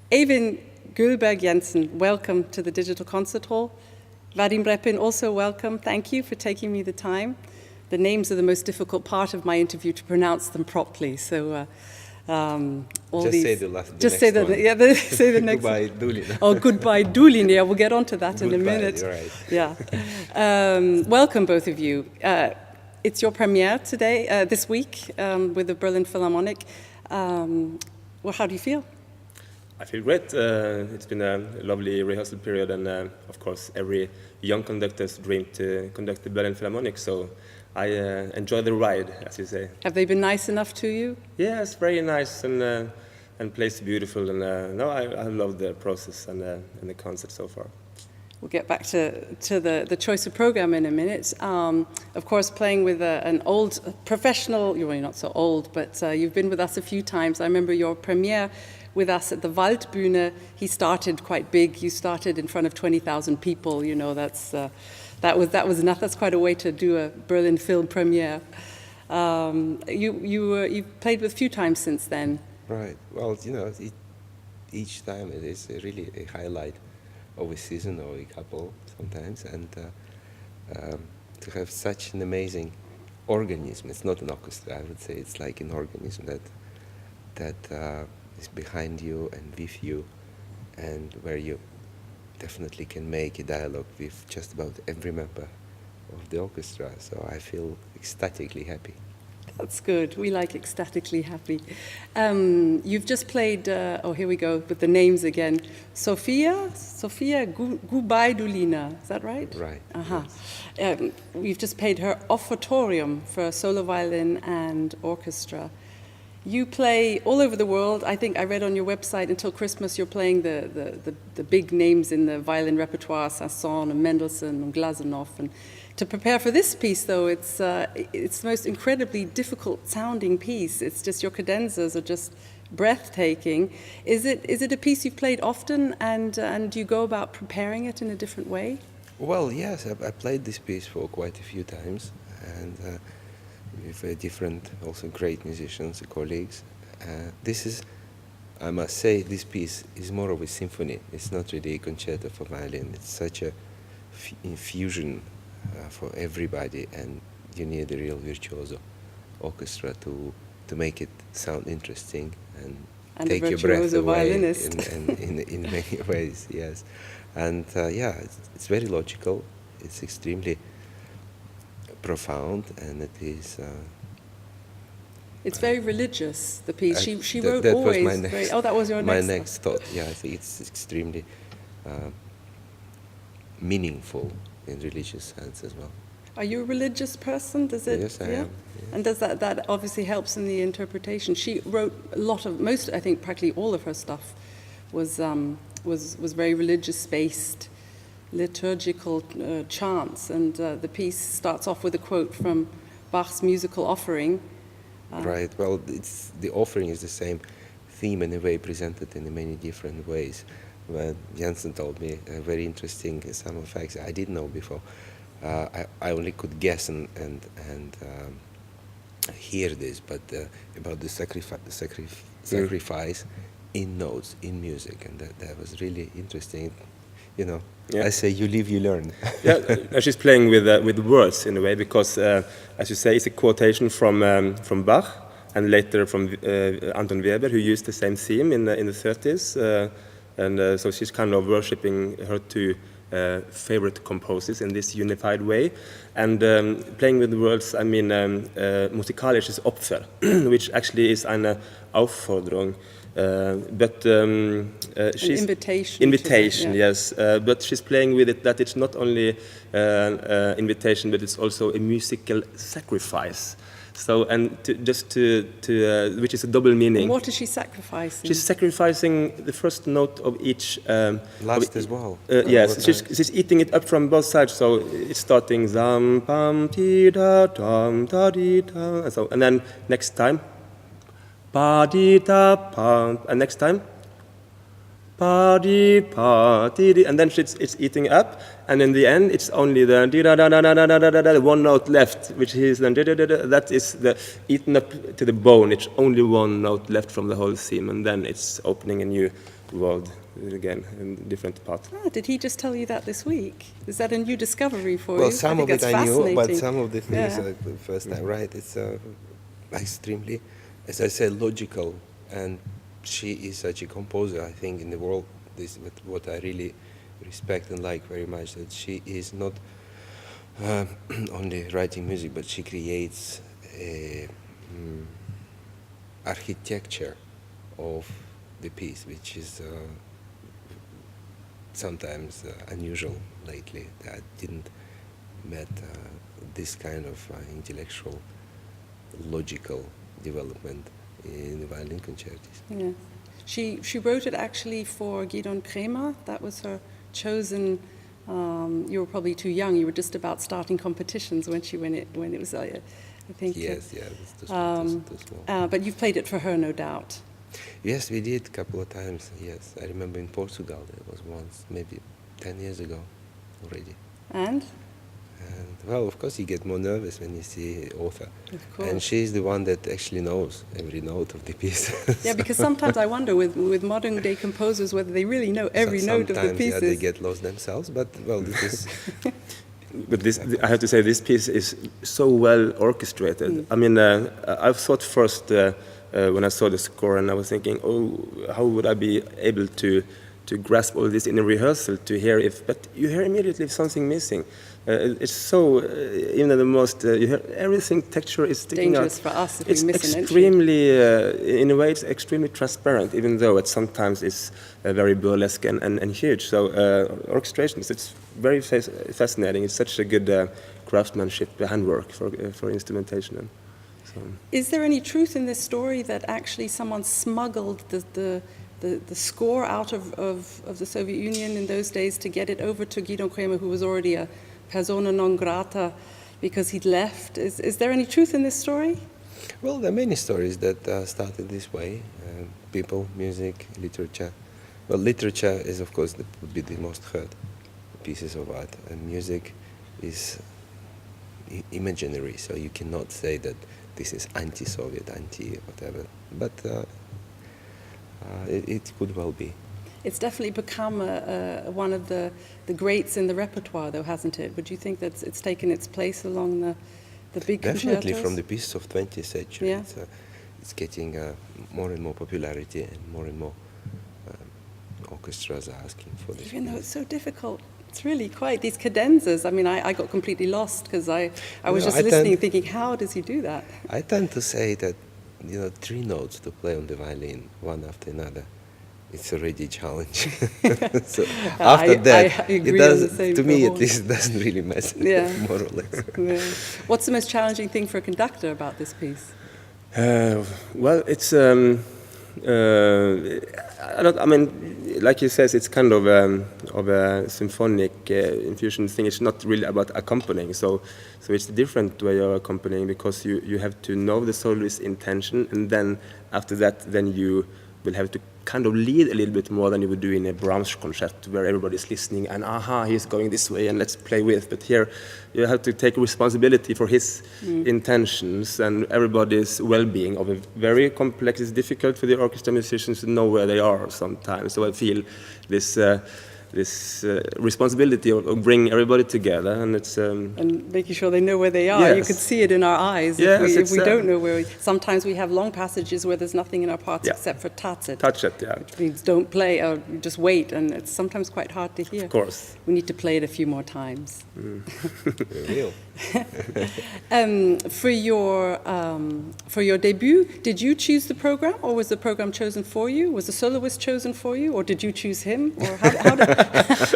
Eivind Gullberg Jensen, welcome to the Digital Concert Hall. Vadim Repin, also welcome. Thank you for taking me the time. The names are the most difficult part of my interview to pronounce them properly. So say the last. Just say say the next. Goodbye, Dulin. Oh, goodbye, Dulin. Yeah, we'll get on to that in a minute. Right. Yeah. Welcome, both of you. It's your premiere today, this week, with the Berlin Philharmonic. Well, how do you feel? I feel great. It's been a lovely rehearsal period, and of course, every young conductor's dream to conduct the Berlin Philharmonic. So I enjoy the ride, as you say. Have they been nice enough to you? Yes, very nice, and place beautiful, and no, I love the process and the concert so far. We'll get back to the choice of program in a minute. Of course, playing with an old professional, you're not so old, but you've been with us a few times. I remember your premiere with us at the Waldbühne. He started quite big. You started in front of 20,000 people. You know, that was enough. That's quite a way to do a Berlin film premiere. You've played with a few times since then. Right. Well, each time it is really a highlight of a season or a couple sometimes, and to have such an amazing organism. It's not an orchestra, I would say. It's like an organism that is behind you and with you, and where you definitely can make a dialogue with just about every member of the orchestra. So I feel ecstatically happy. That's good. We like ecstatically happy. You've just played, here we go, with the names again. Sofia Gubaidulina, is that right? Right. Uh-huh. Yes. We've just played her offertorium for solo violin and orchestra. You play all over the world. I think I read on your website until Christmas you're playing the big names in the violin repertoire, Saint-Saëns and Mendelssohn and Glazunov. And to prepare for this piece, though, it's the most incredibly difficult sounding piece. It's just your cadenzas are just breathtaking. Is it a piece you've played often, and do you go about preparing it in a different way? Well, yes, I played this piece for quite a few times, and with different, also great musicians, colleagues. I must say, this piece is more of a symphony. It's not really a concerto for violin. It's such a infusion for everybody, and you need a real virtuoso orchestra to make it sound interesting and take your breath away in many ways. Yes, and it's very logical. It's extremely profound, and it is. It's very religious. The piece she wrote that always. Was my next, that was your next thought. Yeah, I think it's extremely meaningful in religious sense as well. Are you a religious person? Does it? Yes, I am. Yes. And does that obviously helps in the interpretation? She wrote I think practically all of her stuff was very religious based, liturgical chants, and the piece starts off with a quote from Bach's musical offering. Right. Well, the offering is the same theme in a way, presented in many different ways. But Jensen told me very interesting some facts I didn't know before. I only could guess and hear this, but about the sacrifice in notes, in music, and that was really interesting. Yeah. I say you live, you learn. Yeah, she's playing with words in a way, because, as you say, it's a quotation from Bach, and later from Anton Weber, who used the same theme in the 30s. So she's kind of worshipping her two favorite composers in this unified way. And playing with the words, I mean, musikalisches Opfer, which actually is eine Aufforderung. But she's invitation, yes. But she's playing with it that it's not only invitation, but it's also a musical sacrifice. So, and which is a double meaning. And what is she sacrificing? She's sacrificing the first note of each. Last as well. Yes, she's eating it up from both sides. So it's starting zam pam ti da dam da di da, and then next time. Pa-di-da-pa, and next time, pa-di-pa-di-di, and then it's eating up, and in the end, it's only the di-da-da-da-da-da-da-da, one note left, which is then di-da-da-da, that is the eaten up to the bone. It's only one note left from the whole theme, and then it's opening a new world again in different parts. Ah, did he just tell you that this week? Is that a new discovery for you? Well, some of think it that's I knew, but fascinating. some of the things Yeah. like the first time, right? It's extremely, as I said, logical. And she is such a composer, I think, in the world. This is what I really respect and like very much, that she is not only writing music, but she creates a architecture of the piece, which is sometimes unusual lately. I didn't met this kind of intellectual, logical development in the violin concertos. Yeah. She wrote it actually for Gidon Kremer. That was her chosen. You were probably too young. You were just about starting competitions when it was. I think. Yes, it's too small. But you've played it for her, no doubt. Yes, we did a couple of times. Yes, I remember in Portugal. It was once, maybe 10 years ago, already. And Well, of course, you get more nervous when you see the author. Of course. And she's the one that actually knows every note of the piece. yeah, because sometimes I wonder with modern day composers whether they really know every note of the Sometimes, pieces. they get lost themselves, but, well, this is... But this, I have to say, this piece is so well orchestrated. I mean, I thought first when I saw the score, and I was thinking, oh, how would I be able to grasp all this in a rehearsal to hear if? But you hear immediately if something missing. It's so even the most you hear everything texture is sticking Dangerous out. for us if It's we miss an entry. extremely, in a way, it's extremely transparent, even though it sometimes is very burlesque and huge. So orchestration, it's very fascinating. It's such a good craftsmanship, handwork for instrumentation. And so. Is there any truth in this story that actually someone smuggled the score out of the Soviet Union in those days to get it over to Gidon Kremer, who was already a persona non grata because he'd left? Is there any truth in this story? Well, there are many stories that started this way. People, music, literature. Well, literature is, of course, would be the most heard pieces of art, and music is imaginary, so you cannot say that this is anti-Soviet, anti-whatever. But it could well be. It's definitely become one of the greats in the repertoire, though, hasn't it? Would you think that it's taken its place along the big Definitely concertos? from the pieces of 20th century. Yeah. It's getting more and more popularity, and more orchestras are asking for this. Even though it's so difficult. It's really quite, these cadenzas, I mean, I got completely lost because I was just listening thinking, how does he do that? I tend to say that, 3 notes to play on the violin, one after another, it's already a challenge. So after that, I agree it does, on the same to me at level. least, it doesn't really matter, Yeah. more or less. Yeah. What's the most challenging thing for a conductor about this piece? Well, it's I mean, like you says, it's kind of a symphonic infusion thing. It's not really about accompanying, so it's a different way of accompanying, because you have to know the soloist's intention, and then after that, then you will have to kind of lead a little bit more than you would do in a Brahms concert, where everybody's listening and he's going this way and let's play with. But here you have to take responsibility for his intentions and everybody's well-being of a very complex. It's difficult for the orchestra musicians to know where they are sometimes. So I feel this responsibility of bring everybody together, and it's And making sure they know where they are. You Yes. could see it in our eyes Yes, if we it's, don't know where. Sometimes we have long passages where there's nothing in our parts Yeah. except for tacit. touch it, yeah, Which means don't play or just wait, and it's sometimes quite hard to hear. of course. We need to play it a few more times. Real. For your debut, did you choose the program, or was the program chosen for you? Was the soloist chosen for you, or did you choose him? Or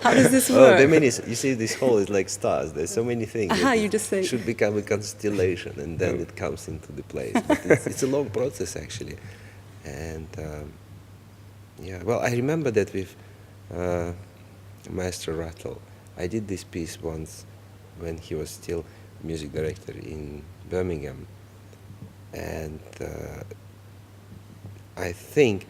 how does this Oh, work? there are many, you see, this whole is like stars. There's so many things. Aha, that you just say- should become a constellation, and then it comes into the place. But it's a long process, actually. And yeah, well, I remember that with Maestro Rattle, I did this piece once when he was still music director in Birmingham, and I think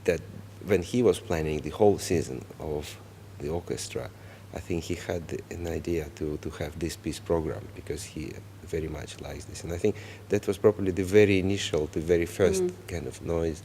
that when he was planning the whole season of the orchestra, I think he had an idea to have this piece programmed, because he very much likes this. And I think that was probably the very initial, the very first kind of noise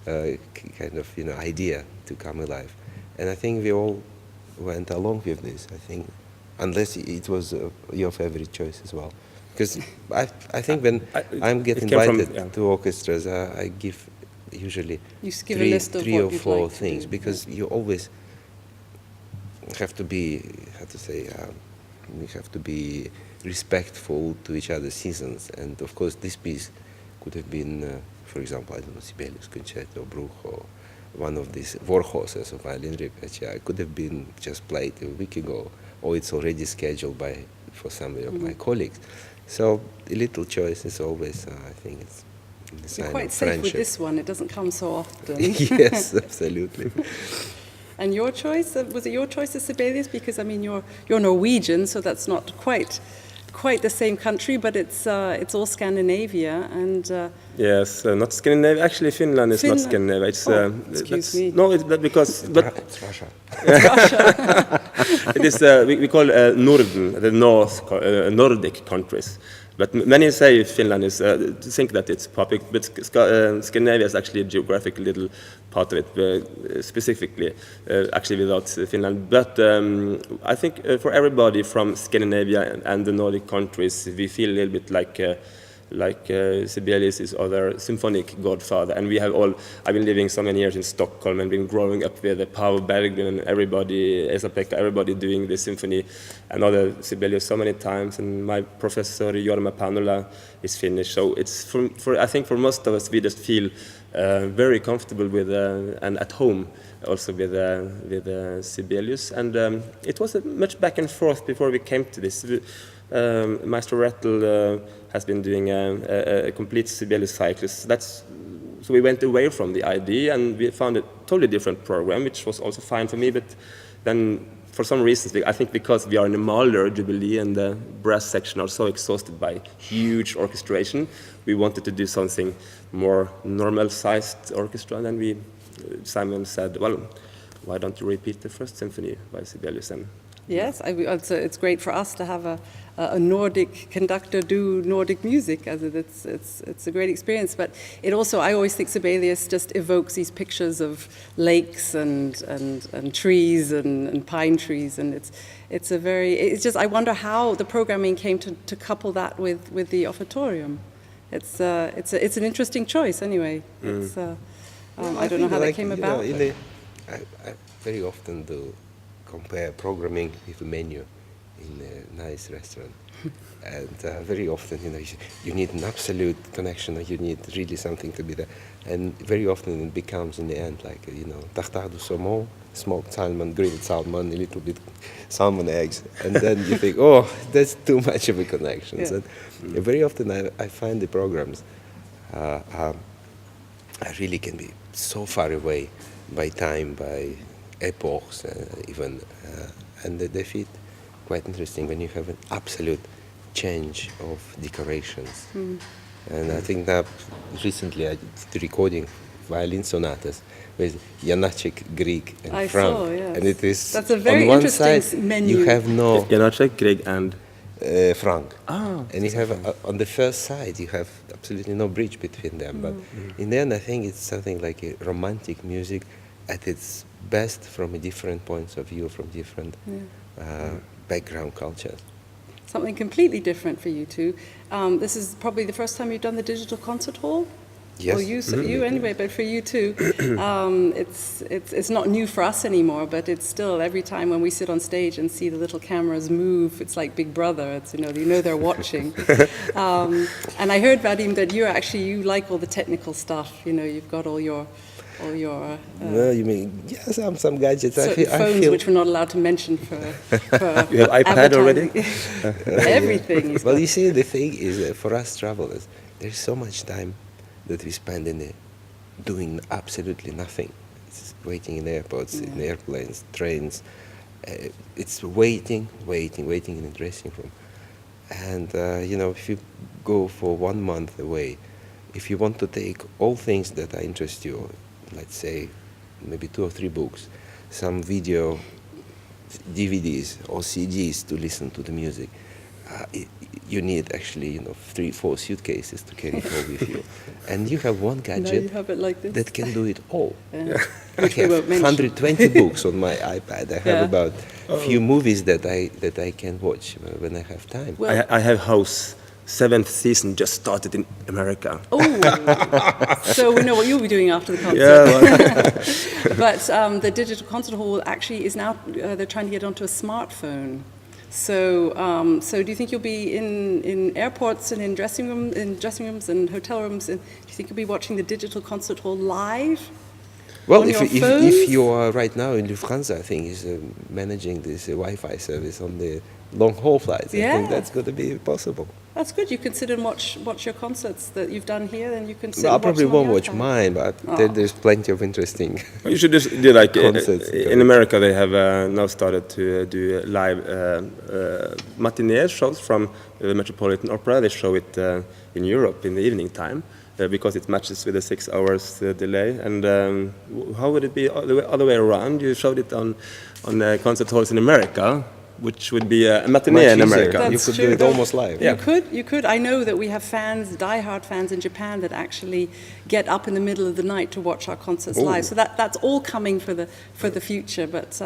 kind of idea to come alive. And I think we all went along with this. I think, unless it was your favorite choice as well, because I think when I'm getting invited to orchestras, I give usually three or four things, because you always have to be, you have to be respectful to each other's seasons. And of course, this piece could have been, for example, I don't know, Sibelius Concerto, Bruch, or one of these Warhorses of violin repertoire. It could have been just played a week ago, or it's already scheduled for some of my colleagues. So a little choice is always, I think, it's a sign of friendship. You're quite safe with this one. It doesn't come so often. Yes, absolutely. And your choice, was it your choice of Sibelius? Because, I mean, you're Norwegian, so that's not quite the same country, but it's all Scandinavia. And yes, not Scandinavia. Actually, Finland is not Scandinavia. It's excuse me. No, it's because It's Russia. It's Russia. it is we call Norden, the North Nordic countries. But many say Finland is think that it's public, but Scandinavia is actually a geographic little part of it, specifically, actually without Finland. But I think for everybody from Scandinavia and the Nordic countries, we feel a little bit like Sibelius is our symphonic godfather, and we have all. I've been living so many years in Stockholm and been growing up with Paavo Berggren and everybody, Esa-Pekka, everybody doing the symphony, and other Sibelius so many times. And my professor Jorma Panula is Finnish, so it's I think for most of us we just feel very comfortable with and at home also with Sibelius, and it was much back and forth before we came to this. Maestro Rettel has been doing a complete Sibelius cyclist. So we went away from the idea and we found a totally different program, which was also fine for me. But then, for some reasons, I think because we are in a Mahler Jubilee and the brass section are so exhausted by huge orchestration, we wanted to do something more normal-sized orchestra. And then Simon said, well, why don't you repeat the first symphony by Sibelius? And yes, it's great for us to have a Nordic conductor do Nordic music. As it's a great experience. But it also, I always think Sibelius just evokes these pictures of lakes and trees and pine trees, and it's just, I wonder how the programming came to couple that with the offertorium. It's an interesting choice anyway. I don't know how that came about. I very often do compare programming with a menu in a nice restaurant. And very often, you need an absolute connection, or you need really something to be there. And very often it becomes, in the end, like, tartare du saumon, smoked salmon, grilled salmon, a little bit salmon eggs. And then you think, oh, that's too much of a connection. Yeah. And very often I find the programs I really can be so far away by time, by epochs, even, and they fit quite interesting when you have an absolute change of decorations. And I think that recently I did the recording violin sonatas with Janacek, Grieg, and Frank. Saw, yes. And it is, that's a very on one interesting side, menu. you have no... Janacek, Grieg, and... Frank. And you have, on the first side, you have absolutely no bridge between them. But in the end, I think it's something like a romantic music at its best from a different points of view, from different background cultures. Something completely different for you two. This is probably the first time you've done the digital concert hall. Yes. Well, you anyway, but for you too, it's not new for us anymore. But it's still, every time when we sit on stage and see the little cameras move, it's like Big Brother. It's they're watching. And I heard, Vadim, that you like all the technical stuff. You've got all your. No, you mean some gadgets. Phones which we're not allowed to mention for you have iPad already? Everything. Well, you see, the thing is, for us travelers, there's so much time that we spend doing absolutely nothing. It's waiting in airports, in airplanes, trains. It's waiting in the dressing room. And, if you go for 1 month away, if you want to take all things that interest you, let's say maybe 2 or 3 books, some video, DVDs or CDs to listen to the music, you need actually 3-4 suitcases to carry it all with you, and you have one Now you gadget have it like this. that can do it all. Yeah. I Which we have won't mention. 120 books on my iPad. I have Yeah. about a few movies that I can watch when I have time. Well- I have House. 7th season just started in America. Oh, so we know what you'll be doing after the concert. Yeah, But the digital concert hall actually is now, they're trying to get onto a smartphone. So, so do you think you'll be in airports and in dressing rooms and hotel rooms? And do you think you'll be watching the digital concert hall live? Well, on if your if phones? you are right now in Lufthansa, I think is managing this Wi-Fi service on the long haul flights. I Yeah. think that's going to be possible. That's good. You can sit and watch your concerts that you've done here, and you can sit I and watch probably them on won't your watch iPad. mine, but Oh. there's plenty of interesting. you should just do like Concerts. in America. They have now started to do live matinee shows from the Metropolitan Opera. They show it in Europe in the evening time because it matches with the 6 hours delay. And how would it be the other way around? You showed it on concert halls in America, which would be a matinee Much in easier. America. You That's could true. do it almost live. You could. I know that we have fans, diehard fans in Japan that actually get up in the middle of the night to watch our concerts Ooh. live. So that's all coming for the future. But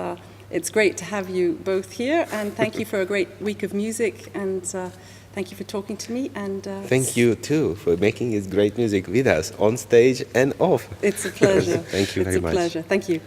it's great to have you both here, and thank you for a great week of music, and thank you for talking to me. And Thank you too for making this great music with us on stage and off. It's a pleasure. Thank you very much. It's a pleasure. Thank you.